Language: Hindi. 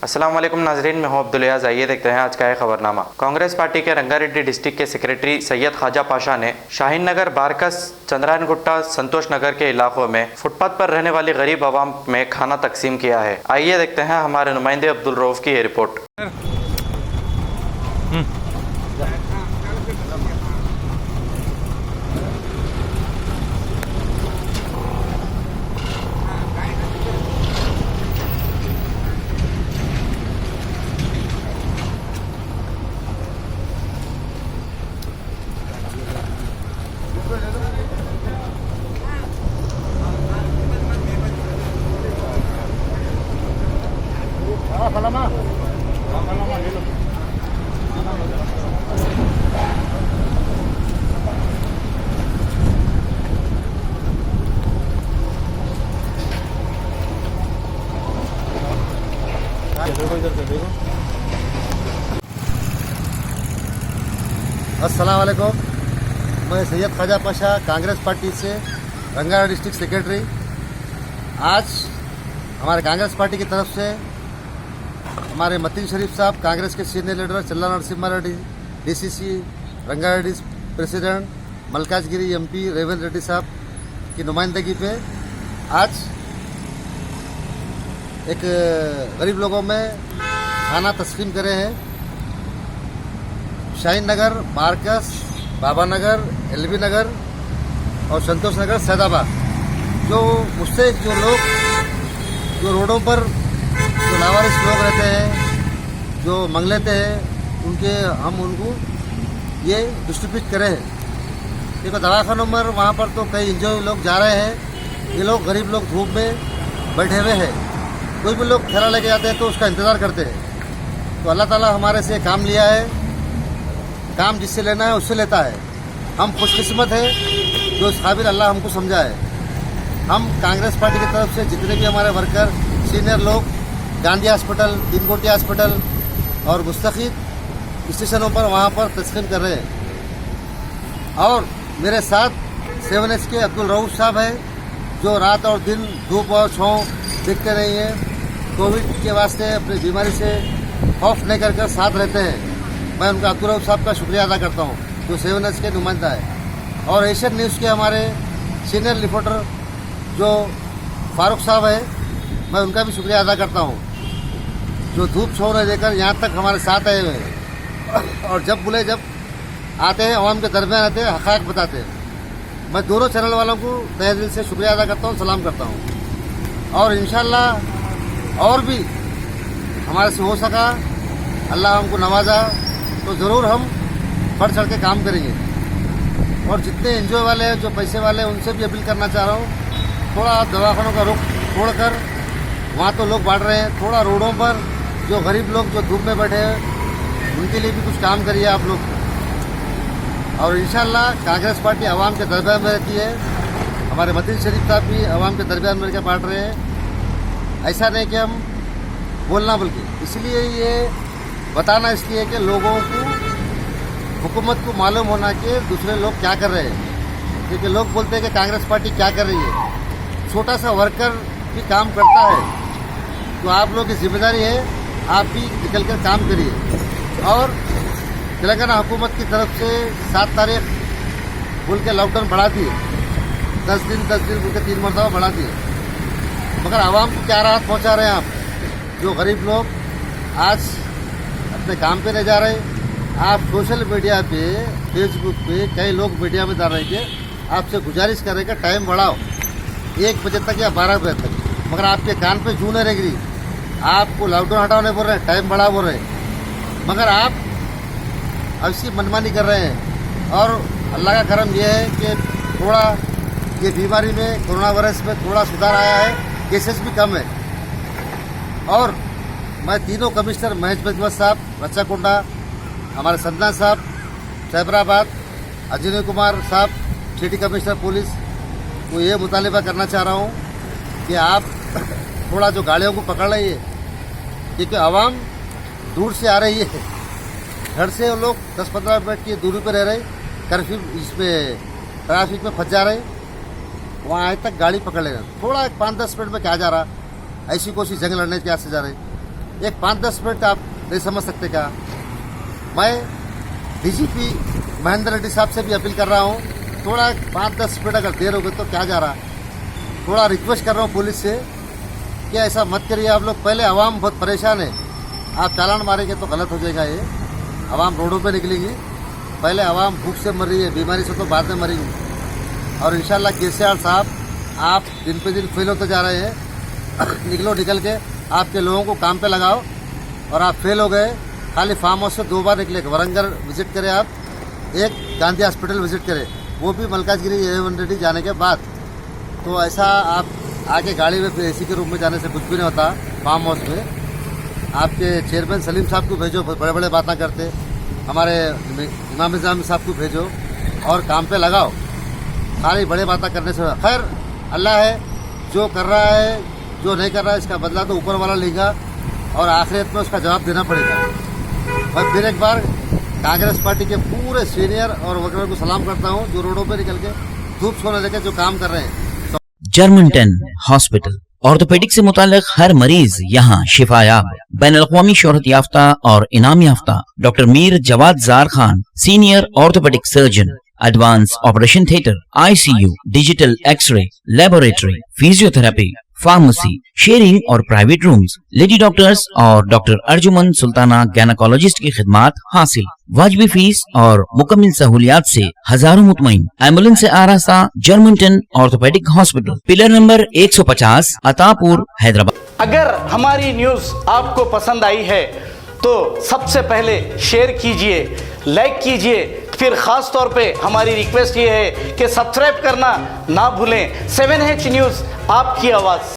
अस्सलाम वालेकुम नाजरीन, मैं हूं अब्दुल याज़। आइए देखते हैं आज का है खबरनामा। कांग्रेस पार्टी के रंगारेड्डी डिस्ट्रिक्ट के सेक्रेटरी सैयद ख्वाजा पाशा ने शाहीन नगर, बारकस, चंद्रायन गुट्टा, संतोष नगर के इलाकों में फुटपाथ पर रहने वाली गरीब आवाम में खाना तकसीम किया है। आइए देखते हैं हमारे नुमाइंदे अब्दुल रऊफ की ये रिपोर्ट। अस्सलाम वालेकुम। मैं सैयद ख्वाजा पाशा, कांग्रेस पार्टी से रंगारेड्डी डिस्ट्रिक्ट सेक्रेटरी। आज हमारे कांग्रेस पार्टी की तरफ से हमारे मतीन शरीफ साहब, कांग्रेस के सीनियर लीडर, चल्ला Narasimha Reddy DCC Rangareddy president, Malkajgiri MP Revanth Reddy साहब की नुमाइंदगी पे आज एक गरीब लोगों में खाना तस्लीम करे हैं। शाहीन नगर, बारकस, बाबा नगर, एलबी नगर और संतोष नगर, सैदाबाद, जो उससे जो लोग जो रोडों पर जो लावारिस लोग रहते हैं, जो मंग लेते हैं, हम उनको ये डिस्ट्रीब्यूट करें हैं। देखो दवाखानों में वहाँ पर तो कई इंजॉय लोग जा रहे हैं। ये लोग गरीब लोग धूप में बैठे हुए हैं। कोई भी लोग थैला लेके आते हैं तो उसका इंतज़ार करते हैं। तो अल्लाह ताला हमारे से काम लिया है, काम जिससे लेना है उससे लेता है। हम खुशकिस्मत है जो इस काबिल अल्लाह हमको समझा है। हम कांग्रेस पार्टी की तरफ से जितने भी हमारे वर्कर सीनियर लोग गांधी हॉस्पिटल, दीनकोटी हॉस्पिटल और मुस्तकीद स्टेशनों पर वहाँ पर तस्लीम कर रहे हैं। और मेरे साथ 7S के अब्दुल रऊफ साहब हैं, जो रात और दिन धूप और छाँव देखते नहीं हैं। कोविड के वास्ते अपनी बीमारी से खौफ नहीं कर साथ रहते हैं। मैं उनका अब्दुल रऊफ साहब का शुक्रिया अदा करता हूँ, जो 7S के नुमाइंदा है। और एशियन न्यूज़ के हमारे सीनियर रिपोर्टर जो फारूक साहब है, मैं उनका भी शुक्रिया अदा करता हूँ, जो धूप छाँव नहीं देकर यहाँ तक हमारे साथ आए हुए हैं। और जब आते हैं, आवाम के दरमियान आते हैं, हक़ाइक़ बताते हैं। मैं दोनों चैनल वालों को तहे दिल से शुक्रिया अदा करता हूँ, सलाम करता हूँ। और इंशाअल्लाह और भी हमारे से हो सका, अल्लाह हमको नवाजा तो ज़रूर हम बढ़ चढ़ के काम करेंगे। और जितने एनजीओ वाले हैं, जो पैसे वाले हैं, उनसे भी अपील करना चाह रहा हूँ, थोड़ा दवाखानों का रुख छोड़कर, वहाँ तो लोग बांट रहे हैं, थोड़ा रोडों पर जो गरीब लोग जो धूप में बैठे हैं, उनके लिए भी कुछ काम करिए आप लोग। और इंशाअल्लाह कांग्रेस पार्टी आवाम के दरमियान में रहती है। हमारे मतीन शरीफ साहब भी आवाम के दरमियान में रहकर बांट रहे हैं। ऐसा नहीं कि हम बोलना, बल्कि इसलिए ये बताना इसलिए कि लोगों को, हुकूमत को मालूम होना कि दूसरे लोग क्या कर रहे हैं। क्योंकि लोग बोलते हैं कि कांग्रेस पार्टी क्या कर रही है। छोटा सा वर्कर भी काम करता है, तो आप लोग की जिम्मेदारी है, आप भी निकल कर काम करिए। और तेलंगाना हुकूमत की तरफ से 7 तारीख बोल के लॉकडाउन बढ़ा दिए, 10 दिन बोल के 3 मरतबा बढ़ा दिए। मगर आवाम को क्या राहत पहुँचा रहे हैं आप? जो गरीब लोग आज अपने काम पे नहीं जा रहे, आप सोशल मीडिया पे, फेसबुक पे कई लोग मीडिया में डाल रहे हैं कि आपसे गुजारिश कर रहे हैं कि टाइम बढ़ाओ 1 बजे तक या 12 बजे तक। मगर आपके कान पे जू नहीं रहेगी, आपको लॉकडाउन हटाओ नहीं बोल रहे हैं, टाइम बढ़ाओ बोल रहे हैं। मगर आप ऐसी मनमानी कर रहे हैं। और अल्लाह का करम यह है कि थोड़ा ये बीमारी में, कोरोना वायरस में थोड़ा सुधार आया है, केसेस भी कम है। और मैं तीनों कमिश्नर, महेश बजवत साहब रच्चाकुंडा, हमारे संजना साहब सैबराबाद, अजय कुमार साहब सिटी कमिश्नर पुलिस को ये मुतालिबा करना चाह रहा हूँ कि आप थोड़ा जो गाड़ियों को पकड़ रही है, क्योंकि आवाम दूर से आ रही है, घर से वो लोग 10-15 मिनट की दूरी पर रह रहे, कर्फ्यू इसमें ट्रैफिक में फंस जा रहे, वहाँ आए तक गाड़ी पकड़ लेना। थोड़ा 5-10 मिनट में क्या जा रहा, ऐसी कोशिश जंग लड़ने के से जा रहे। एक 5-10 मिनट आप नहीं समझ सकते क्या? मैं डीजीपी महेंद्र रेड्डी साहब से भी अपील कर रहा हूँ, थोड़ा 5-10 मिनट अगर देर हो गई तो क्या जा रहा, थोड़ा रिक्वेस्ट कर रहा हूँ पुलिस से कि ऐसा मत करिए आप लोग। पहले आवाम बहुत परेशान है, आप चालान मारेंगे तो गलत हो जाएगा, ये आवाम रोडों पे निकलेगी। पहले आवाम भूख से मर रही है, बीमारी से तो बाद में मरेगी। और इंशाल्लाह केसीआर साहब आप दिन पे दिन फेल होते जा रहे हैं। निकल के आपके लोगों को काम पे लगाओ। और आप फेल हो गए, खाली फार्म हाउस से 2 बार निकले, वरंगल विजिट करें आप, एक गांधी हॉस्पिटल विजिट करें, वो भी मलकाजगिरी A1 रेड्डी जाने के बाद। तो ऐसा आप आगे गाड़ी में फिर AC के रूम में जाने से कुछ भी नहीं होता। फार्म हाउस में आपके चेयरमैन सलीम साहब को भेजो, बड़े बड़े बातें करते, हमारे इमाम साहब को भेजो और काम पे लगाओ। सारी बड़े बातें करने से खैर अल्लाह है, जो कर रहा है जो नहीं कर रहा है इसका बदला तो ऊपर वाला लेगा और आखिरत में उसका जवाब देना पड़ेगा। मैं फिर एक बार कांग्रेस पार्टी के पूरे सीनियर और वर्कर को सलाम करता हूँ, जो रोडों पे निकल के धूप सोने लेके जो काम कर रहे हैं। जर्मनटन हॉस्पिटल ऑर्थोपेडिक से मुताल्लिक हर मरीज यहाँ शिफायाब। बैनुल-अक़वामी शोहरत याफ्ता और इनाम याफ्ता doctor Mir Jawad Zar Khan, senior orthopaedic surgeon, advance operation theatre, ICU, digital x ray, laboratory, physiotherapy, pharmacy, sharing और प्राइवेट रूम्स, लेडी डॉक्टर्स और डॉक्टर अर्जुमन सुल्ताना गैनाकोलॉजिस्ट की खिदमात हासिल। वाजिबी फीस और मुकम्मल सहूलियात से हजारों मुतमईन। एम्बुलेंस से आरास्ता Germanton orthopaedic hospital, pillar number 150, Attapur, Hyderabad. अगर हमारी न्यूज आपको पसंद आई है तो सबसे पहले शेयर कीजिए, लाइक कीजिए, फिर खास तौर पे हमारी रिक्वेस्ट ये है कि सब्सक्राइब करना ना भूलें। 7H न्यूज़, आपकी आवाज़।